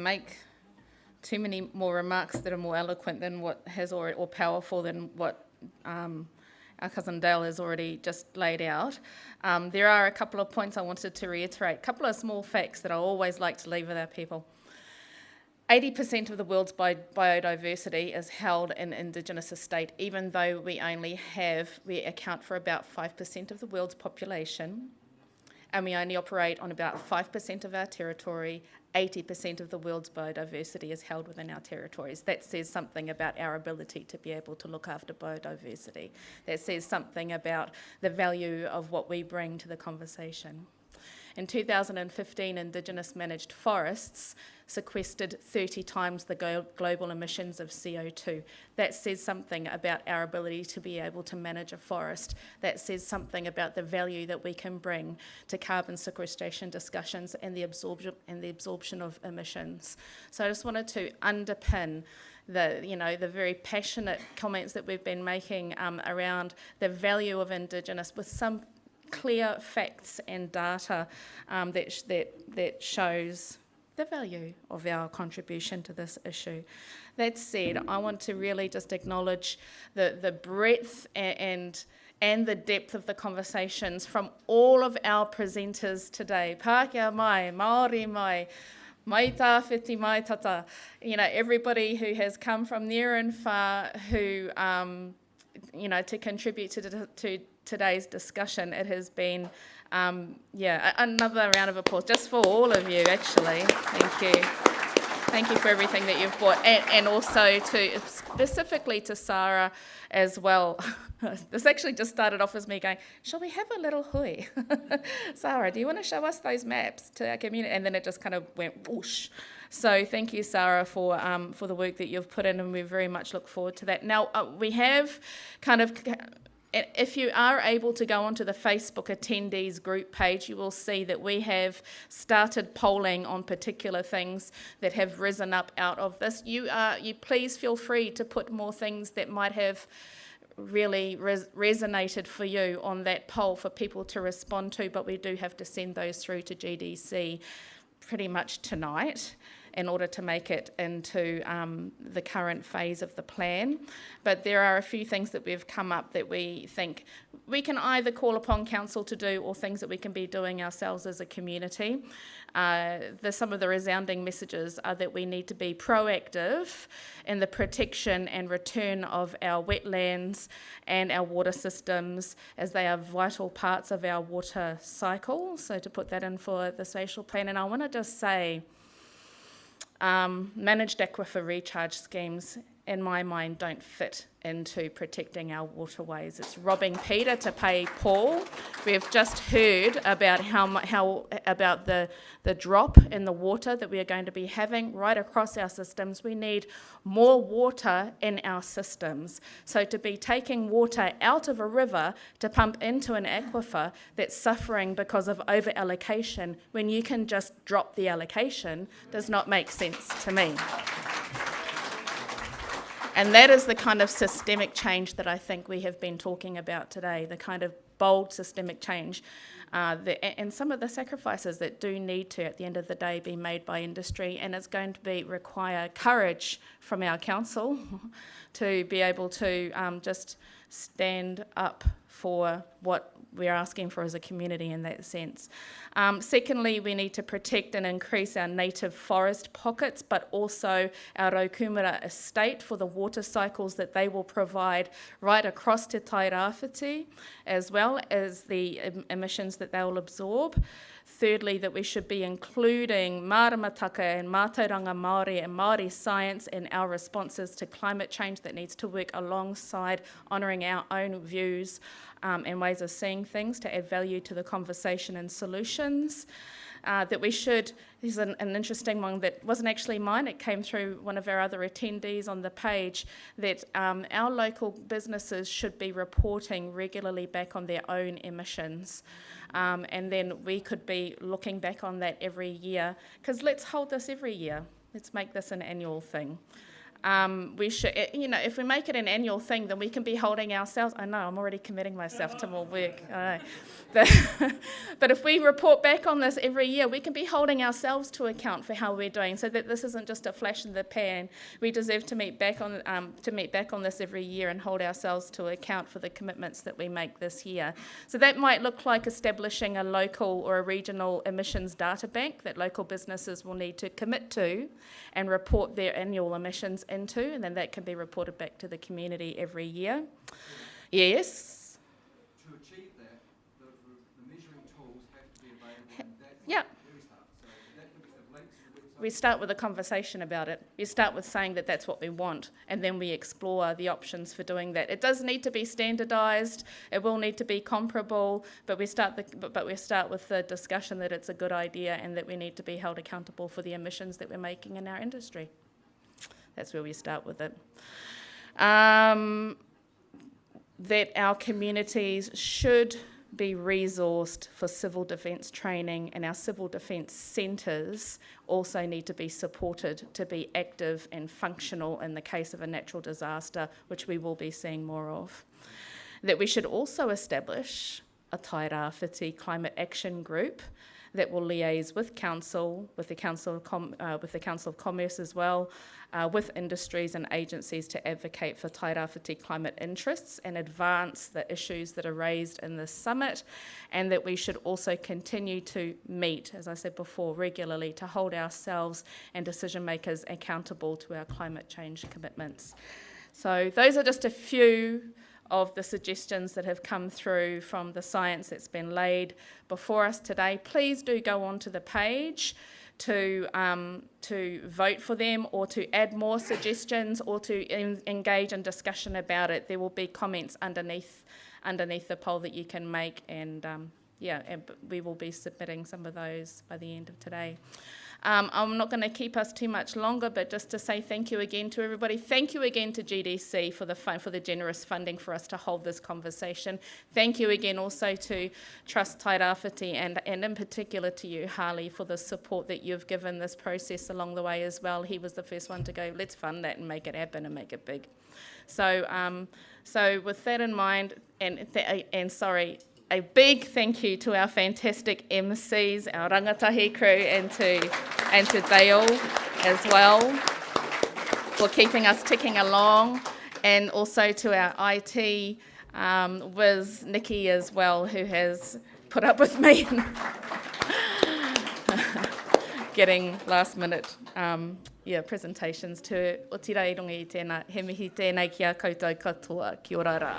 make too many more remarks that are more eloquent than what has already, or powerful than what our cousin Dale has already just laid out. There are a couple of points I wanted to reiterate, a couple of small facts that I always like to leave with our people. 80% of the world's biodiversity is held in Indigenous estate, even though we account for about 5% of the world's population, and we only operate on about 5% of our territory. 80% of the world's biodiversity is held within our territories. That says something about our ability to be able to look after biodiversity. That says something about the value of what we bring to the conversation. In 2015, Indigenous managed forests sequestered 30 times the global emissions of CO2. That says something about our ability to be able to manage a forest. That says something about the value that we can bring to carbon sequestration discussions and the absorption of emissions. So I just wanted to underpin the very passionate comments that we've been making around the value of Indigenous with some clear facts and data that shows the value of our contribution to this issue. That said, I want to really just acknowledge the breadth and the depth of the conversations from all of our presenters today. Pākehā mai, Māori mai, mai Tairāwhiti, mai tata. Everybody who has come from near and far who, to contribute to today's discussion. It has been, another round of applause just for all of you, actually. Thank you. Thank you for everything that you've brought, and also specifically to Sarah as well. This actually just started off as me going, shall we have a little hui? Sarah, do you want to show us those maps to our community? And then it just kind of went whoosh. So thank you, Sarah, for the work that you've put in, and we very much look forward to that. Now, we have kind of... If you are able to go onto the Facebook attendees group page, you will see that we have started polling on particular things that have risen up out of this. You please feel free to put more things that might have really resonated for you on that poll for people to respond to, but we do have to send those through to GDC pretty much tonight in order to make it into the current phase of the plan. But there are a few things that we've come up that we think we can either call upon council to do or things that we can be doing ourselves as a community. Some of the resounding messages are that we need to be proactive in the protection and return of our wetlands and our water systems, as they are vital parts of our water cycle. So to put that in for the spatial plan. And I want to just say, managed aquifer recharge schemes, in my mind, don't fit into protecting our waterways. It's robbing Peter to pay Paul. We've just heard about about the drop in the water that we are going to be having right across our systems. We need more water in our systems. So to be taking water out of a river to pump into an aquifer that's suffering because of over-allocation, when you can just drop the allocation, does not make sense to me. And that is the kind of systemic change that I think we have been talking about today, the kind of bold systemic change and some of the sacrifices that do need to, at the end of the day, be made by industry. And it's going to require courage from our council to be able to just stand up for what we're asking for as a community in that sense. Secondly, we need to protect and increase our native forest pockets, but also our Raukumara estate for the water cycles that they will provide right across to Tairāwhiti, as well as the emissions that they will absorb. Thirdly, that we should be including maramataka and mātauranga Māori and Māori science in our responses to climate change that needs to work alongside honouring our own views and ways of seeing things to add value to the conversation and solutions. That we should, this is an interesting one that wasn't actually mine, it came through one of our other attendees on the page, that our local businesses should be reporting regularly back on their own emissions. And then we could be looking back on that every year, because let's hold this every year. Let's make this an annual thing. We should, if we make it an annual thing, then we can be holding ourselves. I know, I'm already committing myself to more work. I know. But if we report back on this every year, we can be holding ourselves to account for how we're doing, so that this isn't just a flash in the pan. We deserve to meet back on this every year and hold ourselves to account for the commitments that we make this year. So that might look like establishing a local or a regional emissions data bank that local businesses will need to commit to and report their annual emissions into, and then that can be reported back to the community every year. Yes? To achieve that, the measuring tools have to be available, and that's Yeah. where we start. So that can be the links to the website. We start with a conversation about it. We start with saying that that's what we want, and then we explore the options for doing that. It does need to be standardised. It will need to be comparable, but we start with the discussion that it's a good idea and that we need to be held accountable for the emissions that we're making in our industry. That's where we start with it. That our communities should be resourced for civil defence training, and our civil defence centres also need to be supported to be active and functional in the case of a natural disaster, which we will be seeing more of. That we should also establish a Tairāwhiti climate action group that will liaise with Council, with the Council of Commerce as well, with industries and agencies to advocate for Tairāwhiti climate interests and advance the issues that are raised in this summit, and that we should also continue to meet, as I said before, regularly to hold ourselves and decision makers accountable to our climate change commitments. So those are just a few of the suggestions that have come through from the science that's been laid before us today. Please do go onto the page to vote for them, or to add more suggestions, or to engage in discussion about it. There will be comments underneath the poll that you can make, and we will be submitting some of those by the end of today. I'm not going to keep us too much longer, but just to say thank you again to everybody. Thank you again to GDC for the generous funding for us to hold this conversation. Thank you again also to Trust Tairāwhiti, and in particular to you, Harley, for the support that you've given this process along the way as well. He was the first one to go, let's fund that and make it happen and make it big. So with that in mind, a big thank you to our fantastic MCs, our rangatahi crew, and to Dale as well for keeping us ticking along, and also to our IT whiz, Nikki, as well, who has put up with me getting last minute presentations to o tira i runga i tēnā. He mihi tēnei ki a koutou katoa. Kia ora rā.